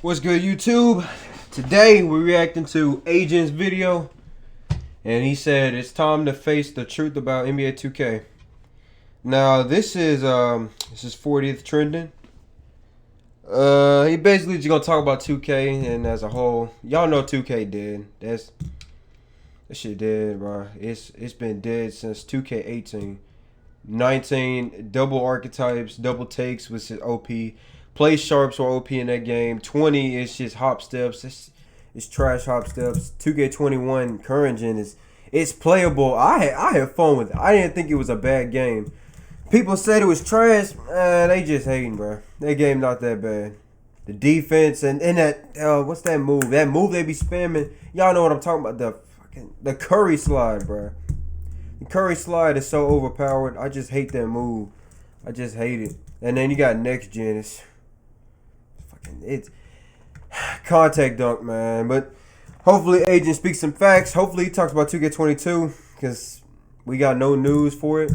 What's good, YouTube? Today we're reacting to Agent's video, and he said it's time to face the truth about NBA 2K. Now this is 40th trending. He basically just gonna talk about 2K and as a whole. Y'all know 2K dead. That shit dead, bro. It's been dead since 2K18. 19 double archetypes, double takes was OP. Play sharps were OP in that game. 20 is just hop steps. It's trash hop steps. 2K21 current gen it's playable. I had fun with it. I didn't think it was a bad game. People said it was trash. They just hating, bro. That game not that bad. The defense and that what's that move? That move they be spamming. Y'all know what I'm talking about. The Curry slide, bro. The Curry slide is so overpowered. I just hate that move. I just hate it. And then you got next gen. It's contact dunk, man. But hopefully Agent speaks some facts. Hopefully he talks about 2K22 because we got no news for it.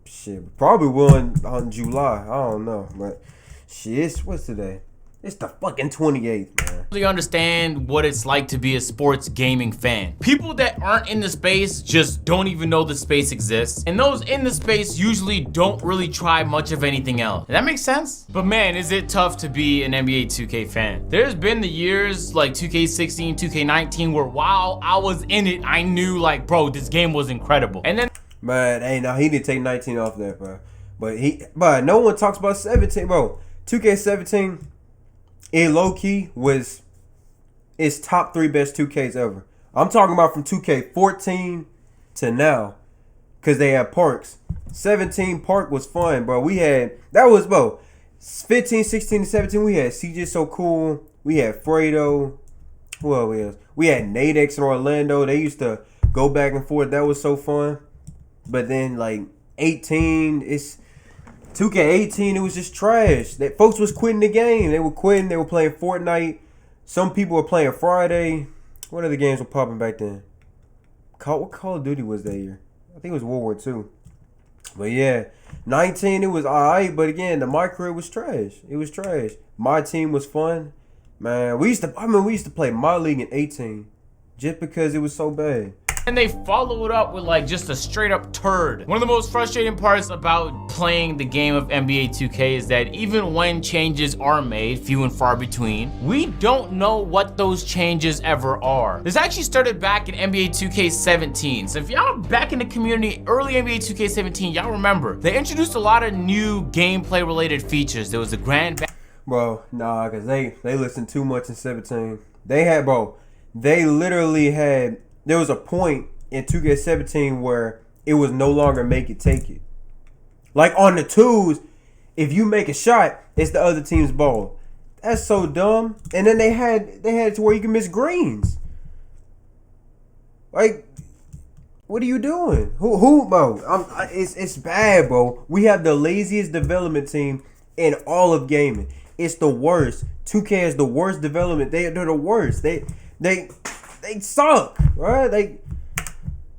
Shit, probably will on July. I don't know, but shit, what's today? It's the fucking 28th, man. You understand what it's like to be a sports gaming fan. People that aren't in the space just don't even know the space exists, and those in the space usually don't really try much of anything else. Does that make sense? But man, is it tough to be an NBA 2K fan. There's been the years like 2K16, 2K19 where while I was in it, I knew like, bro, this game was incredible. And then man, hey, now he didn't take 19 off there, bro. But no one talks about 17, bro. 2K17. It low-key was its top 3 best 2Ks ever. I'm talking about from 2K14 to now. Because they had parks. 17 park was fun, bro. That was, bro. 15, 16, and 17, we had CJ So Cool. We had Fredo. Who else? We had Nadex in Orlando. They used to go back and forth. That was so fun. But then, like, 18, 2K18, it was just trash. That folks was quitting the game. They were quitting. They were playing Fortnite. Some people were playing Friday. What other games were popping back then? What Call of Duty was that year? I think it was World War II. But yeah, 19, it was alright. But again, my career was trash. It was trash. My team was fun. Man, we used to play my league in 18 just because it was so bad. and they follow it up with like just a straight up turd. One of the most frustrating parts about playing the game of NBA 2K is that even when changes are made, few and far between, we don't know what those changes ever are. This actually started back in NBA 2K17. So if y'all back in the community, early NBA 2K17, y'all remember, they introduced a lot of new gameplay related features. There was a grand Bro, nah, cause they listened too much in 17. They literally had, there was a point in 2K17 where it was no longer make it, take it. Like on the twos, if you make a shot, it's the other team's ball. That's so dumb. And then they had it to where you can miss greens. Like, what are you doing? Who, bro? It's bad, bro. We have the laziest development team in all of gaming. It's the worst. 2K is the worst development. They're the worst. They suck, right?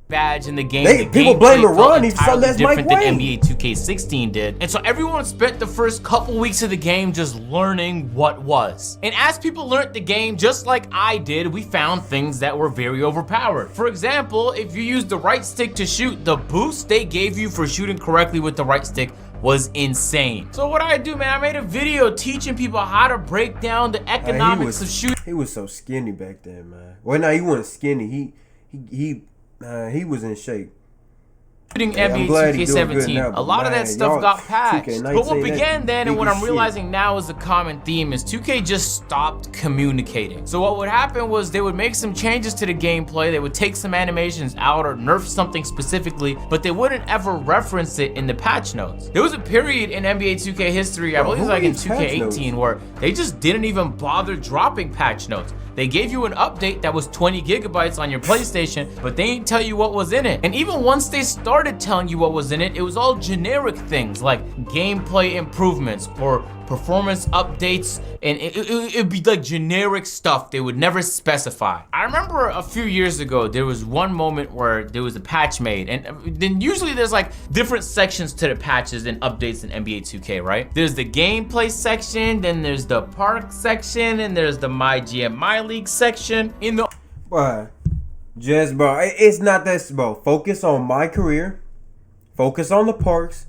badge in the game. People blame LeBron. He's so that's different than NBA 2K16 did. And so everyone spent the first couple weeks of the game just learning what was. And as people learned the game, just like I did, we found things that were very overpowered. For example, if you used the right stick to shoot, the boost they gave you for shooting correctly with the right stick was insane. So what I do, man, I made a video teaching people how to break down the economics of shooting. He was so skinny back then, man. Well, no, he wasn't skinny. He was in shape. Shooting NBA 2K17, a lot of that stuff got patched. But what began then and what I'm realizing now is a common theme is 2K just stopped communicating. So what would happen was they would make some changes to the gameplay, they would take some animations out or nerf something specifically, but they wouldn't ever reference it in the patch notes. There was a period in NBA 2K history, I believe it was like in 2K18, where they just didn't even bother dropping patch notes. They gave you an update that was 20 gigabytes on your PlayStation, but they didn't tell you what was in it. And even once they started started telling you what was in it, it was all generic things like gameplay improvements or performance updates, and it'd be like generic stuff they would never specify. I remember a few years ago there was one moment where there was a patch made, and then usually there's like different sections to the patches and updates in NBA 2K, right? There's the gameplay section, then there's the park section, and there's the My GM My League section. In the bro, it's not that, bro. Focus on my career, focus on the parks,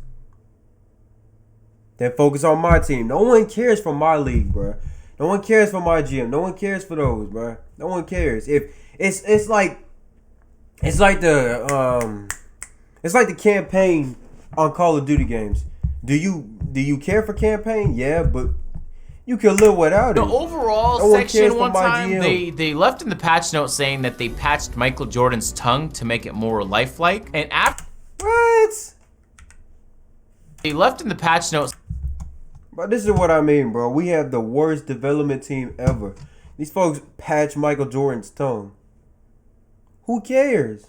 then focus on my team. No one cares for my league, bro. No one cares for my GM. No one cares for those, bro. No one cares. If it's like the campaign on Call of Duty games. Do you care for campaign? Yeah, but you can live without it. The overall section one time, they left in the patch note saying that they patched Michael Jordan's tongue to make it more lifelike. And after what? They left in the patch notes. But this is what I mean, bro. We have the worst development team ever. These folks patch Michael Jordan's tongue. Who cares?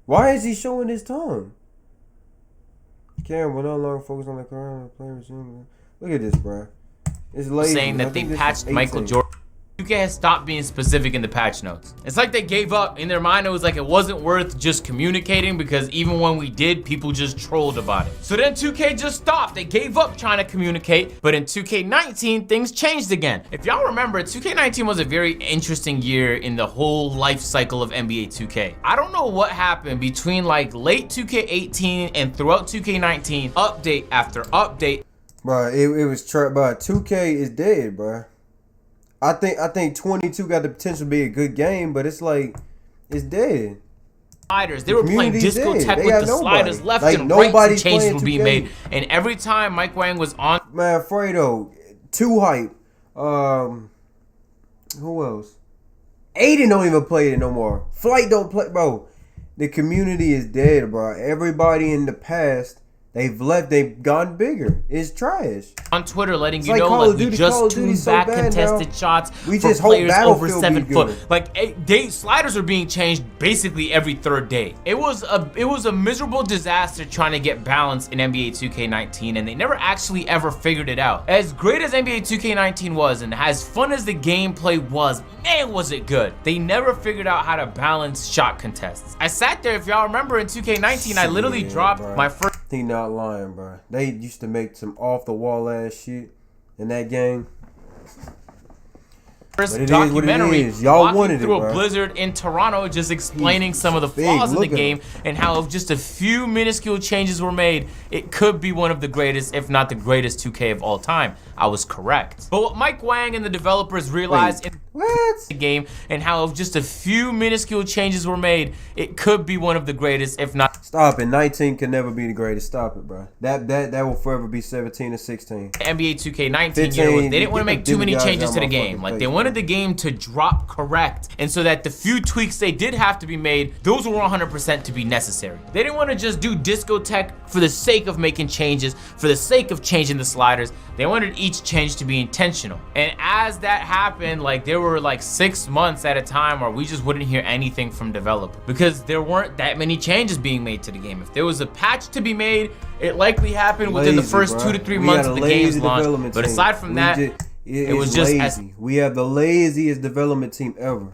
Why is he showing his tongue? Cam will no longer focus on the current players. Look at this, bro. It's lazy. Saying that they patched Michael Jordan. 2K has stopped being specific in the patch notes. It's like they gave up. In their mind, it was like it wasn't worth just communicating because even when we did, people just trolled about it. So then 2K just stopped. They gave up trying to communicate, but in 2K19, things changed again. If y'all remember, 2K19 was a very interesting year in the whole life cycle of NBA 2K. I don't know what happened between like late 2K18 and throughout 2K19, update after update. Bro, it was trap, bro. 2K is dead, bro. I think 22 got the potential to be a good game, but it's like it's dead. Sliders. They were playing discotheque with the sliders left and right, and changes were being made. And every time Mike Wang was on, man, Fredo, too hype. Who else? Aiden don't even play it no more. Flight don't play, bro. The community is dead, bro. Everybody in the past, they've left. They've gone bigger. It's trash. On Twitter, letting you know, like, we just tuned back contested shots for players over 7 foot. Like, sliders are being changed basically every third day. It was a miserable disaster trying to get balance in NBA 2K19, and they never actually ever figured it out. As great as NBA 2K19 was, and as fun as the gameplay was, man, was it good. They never figured out how to balance shot contests. I sat there, if y'all remember, in 2K19, I literally dropped my first. He not lying, bro. They used to make some off the wall ass shit in that game. First documentary y'all wanted through a blizzard in Toronto, just explaining some of the flaws in the game and how if just a few minuscule changes were made, it could be one of the greatest, if not the greatest 2K of all time. I was correct. But what Mike Wang and the developers realized in the game and how if just a few minuscule changes were made, it could be one of the greatest, if not. Stop it. 19 can never be the greatest. Stop it, bro. That will forever be 17 and 16. NBA 2K19 year was they didn't want to make too many changes to the game. Like, they wanted the game to drop correct, and so that the few tweaks they did have to be made, those were 100% to be necessary. They didn't want to just do discotheque for the sake of making changes, for the sake of changing the sliders. They wanted each change to be intentional. And as that happened, like, there were like 6 months at a time where we just wouldn't hear anything from developers because there weren't that many changes being made to the game. If there was a patch to be made, it likely happened within the first 2 to 3 months of the game's launch. But aside from that, it was just lazy. We have the laziest development team ever.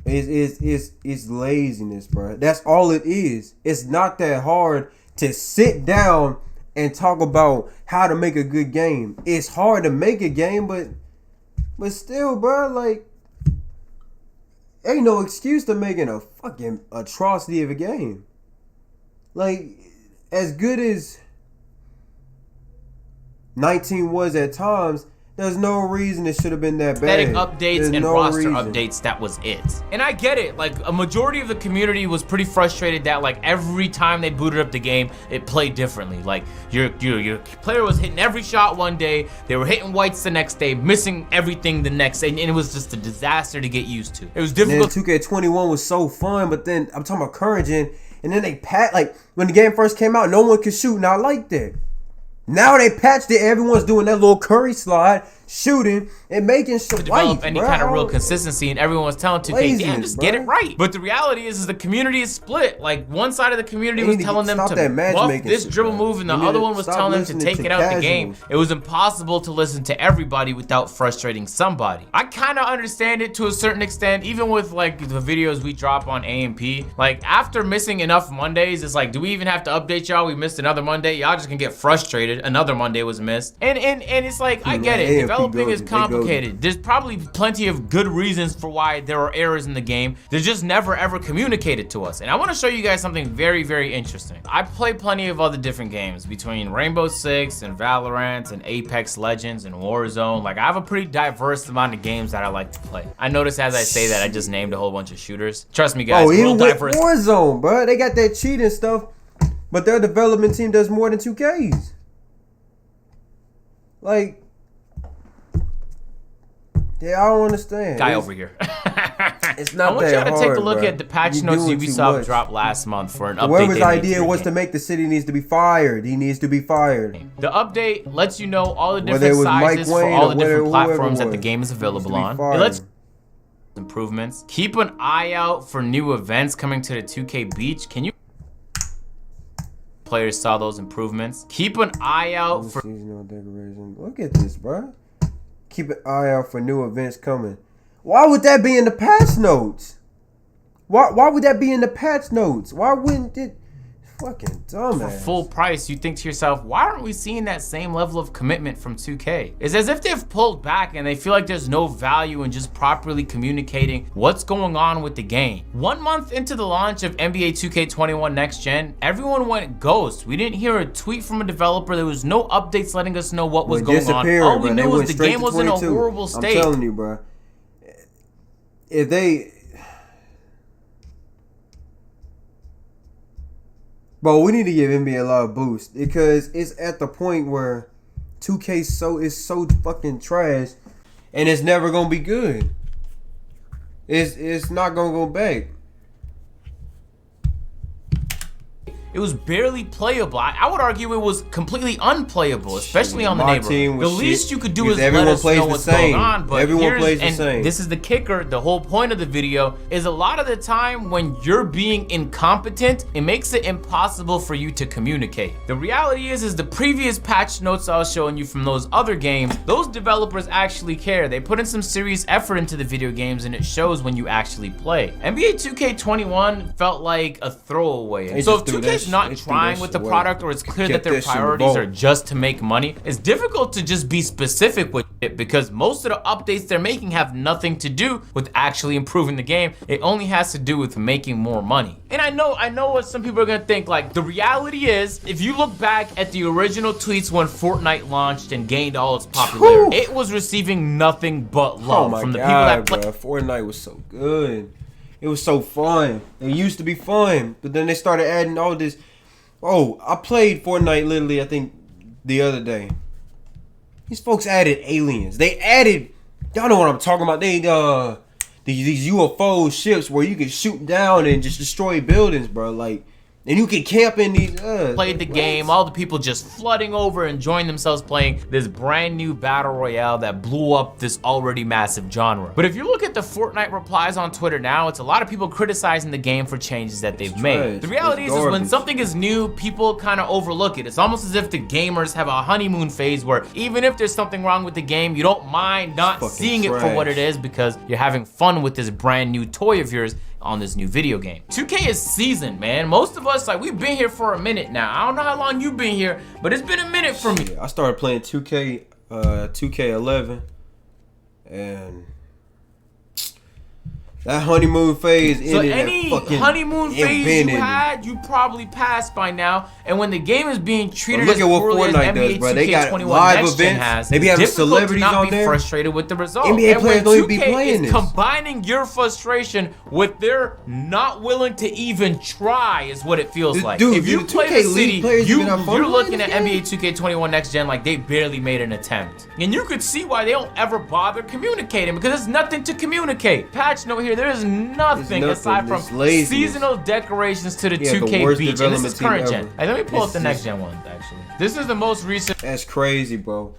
It's laziness, bro. That's all it is. It's not that hard to sit down and talk about how to make a good game. It's hard to make a game, but still, bro, like, ain't no excuse to making a fucking atrocity of a game. Like, as good as 19 was at times, there's no reason it should have been that bad. Aesthetic updates and roster updates, that was it. And I get it, like, a majority of the community was pretty frustrated that, like, every time they booted up the game, it played differently. Like, your player was hitting every shot one day, they were hitting whites the next day, missing everything the next day, and it was just a disaster to get used to. It was difficult. And then 2K21 was so fun, but then, I'm talking about current gen, and then they like, when the game first came out, no one could shoot, and I like that. Now they patched it. Everyone's doing that little Curry slide, shooting and making some to develop any kind of real consistency, and everyone was telling 2K, damn, just get it right. But the reality is the community is split. Like, one side of the community was telling them to buff this dribble move, and the other one was telling them to take it out the game. It was impossible to listen to everybody without frustrating somebody. I kind of understand it to a certain extent, even with like the videos we drop on AMP. Like, after missing enough Mondays, it's like, do we even have to update y'all? We missed another Monday. Y'all just gonna get frustrated. Another Monday was missed, and it's like, I get it. Developing is complicated. There's probably plenty of good reasons for why there are errors in the game. They're just never ever communicated to us. And I want to show you guys something very, very interesting. I play plenty of other different games between Rainbow Six and Valorant and Apex Legends and Warzone. Like, I have a pretty diverse amount of games that I like to play. I notice as I say that I just named a whole bunch of shooters. Trust me, guys. Oh, even with Warzone, bro, they got that cheating stuff, but their development team does more than 2K's. Like, yeah, I don't understand. Guy over here. It's not that hard, I want y'all to take a look bro. at the patch notes Ubisoft dropped last month for an update. Whoever's idea was to make the city needs to be fired. He needs to be fired. The update lets you know all the different sizes for all the different platforms that the game is available on. It lets improvements. Keep an eye out for new events coming to the 2K Beach. Can you? Players saw those improvements. Keep an eye out for seasonal decoration. Look at this, bro. Keep an eye out for new events coming. Why would that be in the patch notes? Why would that be in the patch notes? Why wouldn't it? Fucking dumbass. For full price, you think to yourself, why aren't we seeing that same level of commitment from 2K? It's as if they've pulled back and they feel like there's no value in just properly communicating what's going on with the game. 1 month into the launch of NBA 2K21 Next Gen, everyone went ghost. We didn't hear a tweet from a developer. There was no updates letting us know what was going on. All we knew was the game was in a horrible state. I'm telling you, bro. If they... But we need to give NBA a lot of boost because it's at the point where 2K is so fucking trash, and it's never gonna be good. It's not gonna go back. It was barely playable. I would argue it was completely unplayable, especially on the neighborhood. The least you could do is let us know what's going on. But everyone plays the same. This is the kicker. The whole point of the video is a lot of the time when you're being incompetent, it makes it impossible for you to communicate. The reality is the previous patch notes I was showing you from those other games, those developers actually care. They put in some serious effort into the video games, and it shows when you actually play. NBA 2K21 felt like a throwaway. So if 2K not trying with the product, or it's clear that their priorities are just to make money, it's difficult to just be specific with it because most of the updates they're making have nothing to do with actually improving the game. It only has to do with making more money. And I know what some people are gonna think. Like, the reality is, if you look back at the original tweets when Fortnite launched and gained all its popularity, it was receiving nothing but love from the people that played. Fortnite was so good. It was so fun. It used to be fun, but then they started adding all this. Oh, I played Fortnite literally, I think, the other day. These folks added aliens. They added, y'all know what I'm talking about. They these UFO ships where you can shoot down and just destroy buildings, bro. Like, and you can camp in these. Played the game, all the people just flooding over, enjoying themselves playing this brand new battle royale that blew up this already massive genre. But if you look at the Fortnite replies on Twitter now, it's a lot of people criticizing the game for changes that they've made. The reality is when something is new, people kind of overlook it. It's almost as if the gamers have a honeymoon phase where even if there's something wrong with the game, you don't mind not seeing it for what it is because you're having fun with this brand new toy of yours on this new video game. 2K is seasoned, man. Most of us, like, we've been here for a minute now. I don't know how long you've been here, but it's been a minute for me. I started playing 2K11, and that honeymoon phase ended. So any honeymoon phase you had, you probably passed by now. And when the game is being treated as poorly as NBA 2K21 Next Gen has, they be having celebrities on there. Frustrated with the result. NBA players don't even be playing this. Combining your frustration with their not willing to even try is what it feels like. Dude, if you play the city, you're looking at NBA 2K21 Next Gen like they barely made an attempt. And you could see why they don't ever bother communicating because there's nothing to communicate. Patch note here here, there is nothing aside from seasonal decorations to the 2K beach. And this is current gen. Hey, let me pull up the next gen one, actually. This is the most recent. That's crazy, bro.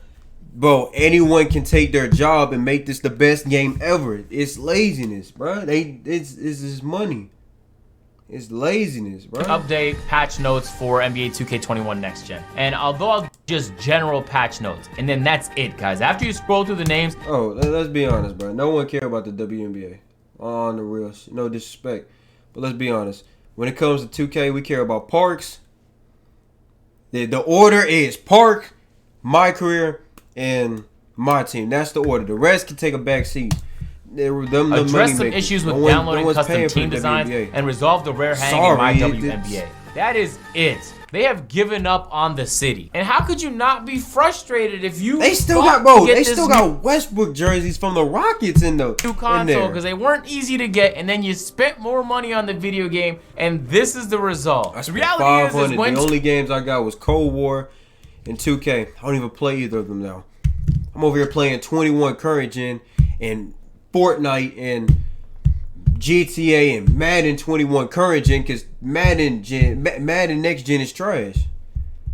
Bro, anyone can take their job and make this the best game ever. It's laziness, bro. It's just money. It's laziness, bro. Update patch notes for NBA 2K21 next gen. And although I'll just general patch notes, and then that's it, guys. After you scroll through the names. Oh, let's be honest, bro. No one cares about the WNBA. On the real, no disrespect. But let's be honest. When it comes to 2K, we care about Parks. The order is Park, my career, and my team. That's the order. The rest can take a back seat. Address some issues with downloading custom team designs and resolve the rare hang in my WNBA. That is it. They have given up on the city. And how could you not be frustrated if you They still got Westbrook jerseys from the Rockets in the new console because they weren't easy to get, and then you spent more money on the video game, and this is the result. The reality is when the only games I got was Cold War and 2K. I don't even play either of them now. I'm over here playing 21 current gen and Fortnite and GTA and Madden 21 current gen because Madden next gen is trash.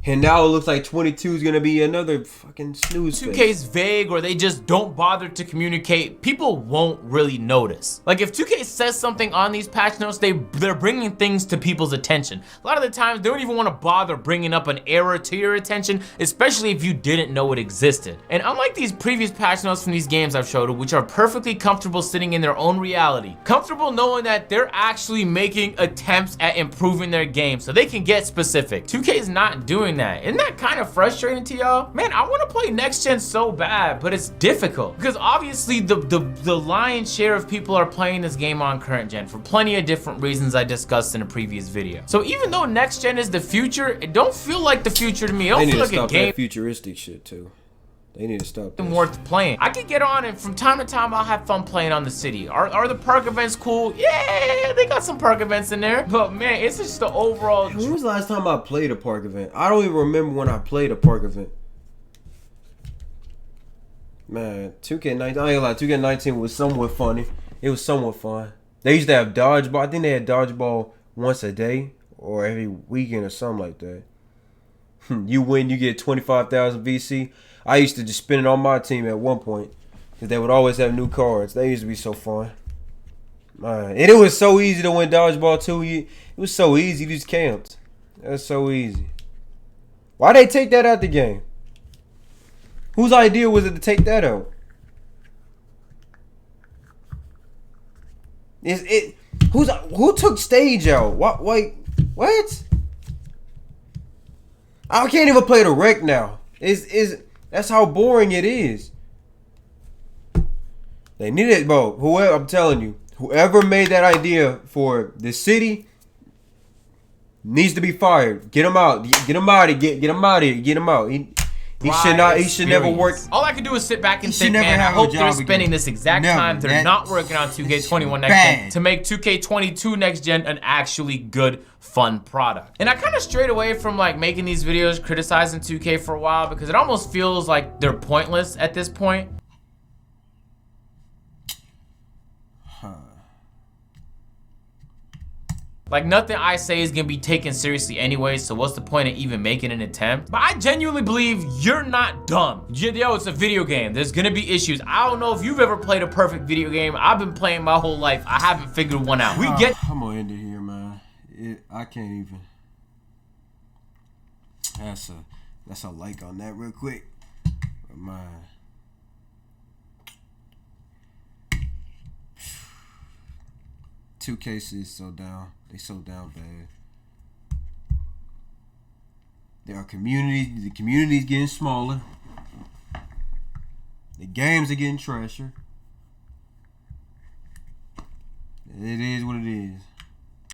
And now it looks like 22 is going to be another fucking snooze 2K's vague or they just don't bother to communicate. People won't really notice. Like if 2K says something on these patch notes, they're bringing things to people's attention. A lot of the times they don't even want to bother bringing up an error to your attention, especially if you didn't know it existed. And unlike these previous patch notes from these games I've showed, which are perfectly comfortable sitting in their own reality, comfortable knowing that they're actually making attempts at improving their game so they can get specific. 2K is not doing that. Isn't that kind of frustrating to y'all? Man, I want to play next gen so bad, but it's difficult because obviously the lion's share of people are playing this game on current gen for plenty of different reasons I discussed in a previous video. So even though next gen is the future, it don't feel like the future to me. It don't feel like a game. That futuristic shit too. They need to stop that. Worth playing. I could get on and from time to time I'll have fun playing on the city. Are the park events cool? Yeah, they got some park events in there. But man, it's just the overall. When was the last time I played a park event? I don't even remember when I played a park event. Man, 2K19, I ain't gonna lie, 2K19 was somewhat funny. It was somewhat fun. They used to have dodgeball. I think they had dodgeball once a day or every weekend or something like that. You win, you get 25,000 VC. I used to just spend it on my team at one point because they would always have new cards. They used to be so fun. And it was so easy to win dodgeball too. It was so easy. You just camped. That's so easy. Why they take that out the game? Whose idea was it to take that out? Who took stage out? What? Wait, what? I can't even play the rec now. That's how boring it is. They need it, bro. Whoever, I'm telling you, whoever made that idea for the city needs to be fired. Get him out. Get him out. Get him out of here. Get him out. He should never work. All I can do is sit back and think, man, I hope they're spending this exact time they're not working on 2K21 next gen to make 2K22 next gen an actually good, fun product. And I kind of strayed away from like making these videos criticizing 2K for a while because it almost feels like they're pointless at this point. Like nothing I say is gonna be taken seriously anyway, so what's the point of even making an attempt? But I genuinely believe you're not dumb. Yo, it's a video game. There's gonna be issues. I don't know if you've ever played a perfect video game. I've been playing my whole life. I haven't figured one out. I'm gonna end it here, man. I can't even. That's a like on that real quick. Man. Two cases so down. They so down bad. There are communities. The community's getting smaller. The games are getting trasher. It is what it is.